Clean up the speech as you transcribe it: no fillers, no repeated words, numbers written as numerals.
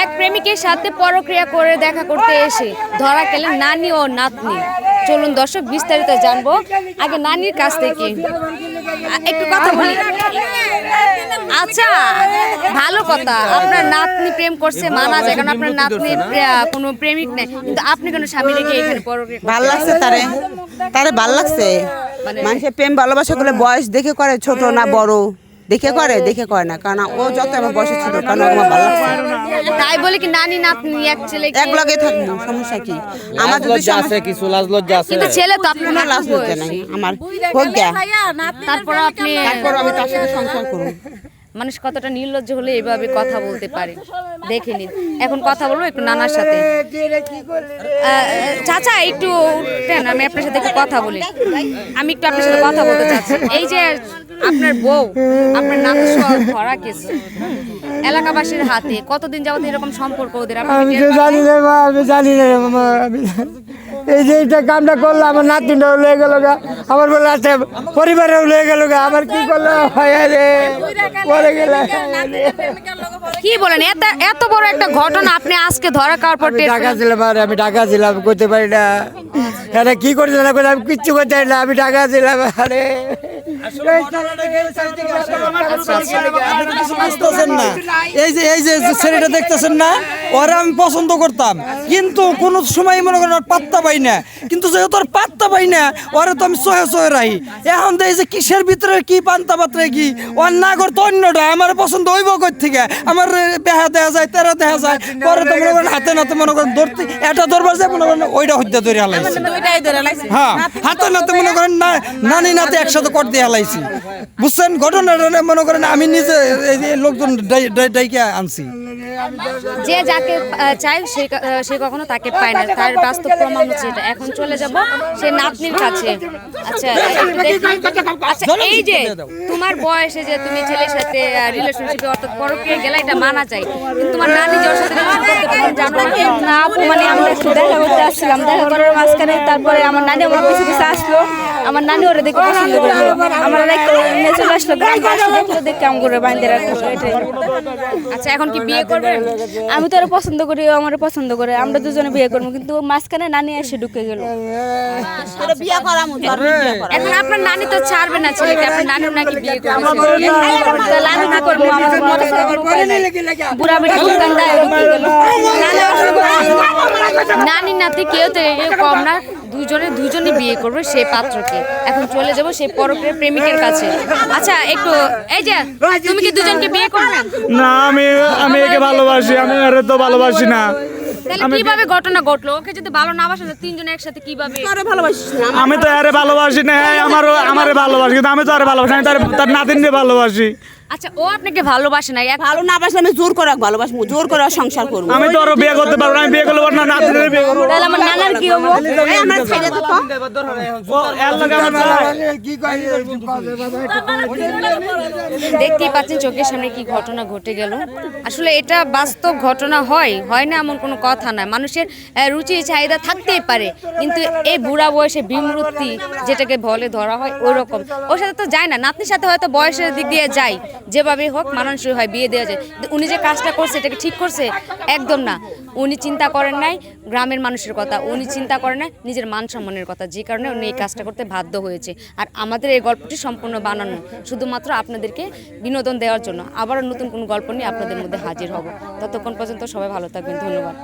এক প্রেমিকের সাথে পরক্রিয়া করে দেখা করতে এসে ধরা খেলেন নানি ও নাতনি। চলুন দর্শক বিস্তারিত জানবো আগে নানির কাছ থেকে। একটু কথা বলি। আচ্ছা, ভালো কথা, আপনার নাতনি প্রেম করছে মানা যায়, কারণ আপনার নাতনির কোনো প্রেমিক নেই, কিন্তু আপনি কেন স্বামী রেখে এখানে পরক্রিয়া? ভাল লাগছে তারে ভাল লাগছে। মানুষের প্রেম ভালোবাসা করলে বয়স দেখে করে, ছোট না বড় দেখে করে না, কারণ ও যত আমার বয়সে ছোট, কারণ আমার ভালো লাগছে। তাই বলে কি নানি নাতনি এক ছেলে এক লগে থাকবো, সমস্যা কি? আমার যদি আছে কিছু লাজ লজ্জা আছে, কিন্তু ছেলে তো আপনার কোনো লাজ লজ্জা নাই আমার, হোক গে। তারপর আপনি আমি তার সাথে সংসার করব। মানুষ কতটা নির্লজ্জ হলে এইভাবে কথা বলতে পারে দেখে নিন। এখন কথা বলবো একটু নানার সাথে। চাচা একটু উঠেন, আমি আপনার সাথে একটু কথা বলি। আমি একটু আপনার সাথে কথা বলতে চাচ্ছি। এই যে আপনার বউ, আপনার নাতু ধরা গেছে এলাকাবাসীর হাতে, কতদিন যাবত এরকম সম্পর্ক ওদের? আমি তো জানি না মা, আমি জানি না মা। এই যে এটা কামটা করলো, আমার নাতিটাও লয়ে গেল গা, আমার বলে আছে পরিবারেও লয়ে গেল গা, আমার কি করলো হয় রে, পরে গেলে। কি বলেন, এত বড় একটা ঘটনা আপনি আজকে ধরা খাওয়ার পর ঢাকা ছিলাম, আর আমি ঢাকা ছিলাম, করতে পারি না। এটা কি করছে না, আমি কিচ্ছু করতে পারি না, আমি ঢাকা ছিলাম। আরে এই যে ছেলেটা দেখতেছেন না, ওরা আমি পছন্দ করতাম, কিন্তু কোন সময় মনে করেন পাত্তা পাই না। কিন্তু যেহেতু আর পাত্তা পাই না, ওরা তো আমি সহে রাহি। এখন এই যে কিসের ভিতরে কি পান্তা পাত্রে কি, ওর না করতো অন্যটা আমার পছন্দ হইব কই থেকে। আমার বেহা দেখা যায়, তেরা দেখা যায়, পরে তো মনে করেন হাতে নাতে মনে করেন ধরতে, এটা ধরবার যায় মনে করেন ওইটা হইতে ধরে হালাইছি। হ্যাঁ, হাতে নাতে মনে করেন নানি নাতে একসাথে কর দিয়ে হালাইছি, বুঝছেন? ঘটনাটা মনে করেন আমি নিজে লোকজন ডাইকে আনছি। যে যাকে চায় সে কখনো তাকে পায় না, তার বাস্তব প্রমাণ হচ্ছে এটা। এখন চলে যাব সে নাতনির কাছে। আচ্ছা এই যে তোমার বয়সে যে তুমি ছেলের সাথে রিলেশনশিপে অর্থাৎ পরক্রিয়া গেলে এটা মানা যায়, কিন্তু তোমার নানি যে ওর সাথে রিলেশন করতে পারে জানো না আপু, মানে আমরা একটু দেখা করতে আসছিলাম, দেখা করার মাঝখানে তারপরে আমার নানি আমার পিছু পিছু আসলো, আমার নানি ওরা দেখে পছন্দ করলো, আমার নিয়ে চলে আসলো, গ্রাম দেখলো, দেখে আম করে বাঁধতে রাখলো, এটাই। আচ্ছা, এখন কি বিয়ে করবেন? আমি তো ওরা পছন্দ করি, ও আমার পছন্দ করে, আমরা দুজনে বিয়ে করবো, কিন্তু মাঝখানে নানি এসে ঢুকে গেল। এখন আপনার নানি তো ছাড়বে না ছেলেকে, আপনার নানিও নাকি বিয়ে করবে, তাহলে আমি কি করবো? আমার মোটরসাইকেল উপায় নাই, বুড়া বেটা দোকানদার ঢুকে গেল। নানি নাতি কেউ তো কম না, দুজনে বিয়ে করবে সেই পাত্রকে। এখন চলে যাব সেই পরক্রিয়া প্রেমিকের কাছে। আচ্ছা একটু, এই যে তুমি কি দুজনকে বিয়ে করবে? না, আমি একে ভালোবাসি, আমি আরে তো ভালোবাসি না। তাহলে কিভাবে ঘটনা ঘটলো? ওকে যদি ভালো না বাসে তিনজনে একসাথে কিভাবে? আমি তো আরে ভালোবাসি না, আমারে ভালোবাসি, কিন্তু আমি তো আরে ভালোবাসি, আমি তার নাতিনকে ভালোবাসি। আচ্ছা, ও আপনাকে ভালোবাসে না? ভালো না বাসলে আমি জোর করে ভালোবাসবো, জোর করে সংসার করবো। আমি তো আরো বিয়ে করতে পারবো না, আমি বিয়ে করলে না নাতিনের বিয়ে করবো। তাহলে আমার নানার কি হবো? আমার ছেলে তো দেখতেই পাচ্ছেন চোখের সামনে কি ঘটনা ঘটে গেল। আসলে এটা বাস্তব ঘটনা, হয় না এমন কোনো কথা না। মানুষের রুচি চাহিদা থাকতেই পারে, কিন্তু এই বুড়া বয়সে বিমূর্তি যেটাকে বলে ধরা হয় ওই রকম ওর সাথে তো যায় না। নাতনির সাথে হয়তো বয়সের দিক দিয়ে যায়, যেভাবে হোক মানানসই হয়, বিয়ে দেওয়া যায়। উনি যে কাজটা করছে এটাকে ঠিক করছে? একদম না। উনি চিন্তা করেন নাই গ্রামের মানুষের কথা, উনি চিন্তা করেন নাই নিজের মান সম্মানের কথা, যে কারণে উনি এই কাজটা করতে বাধ্য হয়েছে। আর আমাদের এই গল্পটি সম্পূর্ণ বানানো, শুধুমাত্র আপনাদেরকে বিনোদন দেওয়ার জন্য। আবারও নতুন কোনো গল্প নিয়ে আপনাদের মধ্যে হাজির হব। ততক্ষণ পর্যন্ত সবাই ভালো থাকবেন, ধন্যবাদ।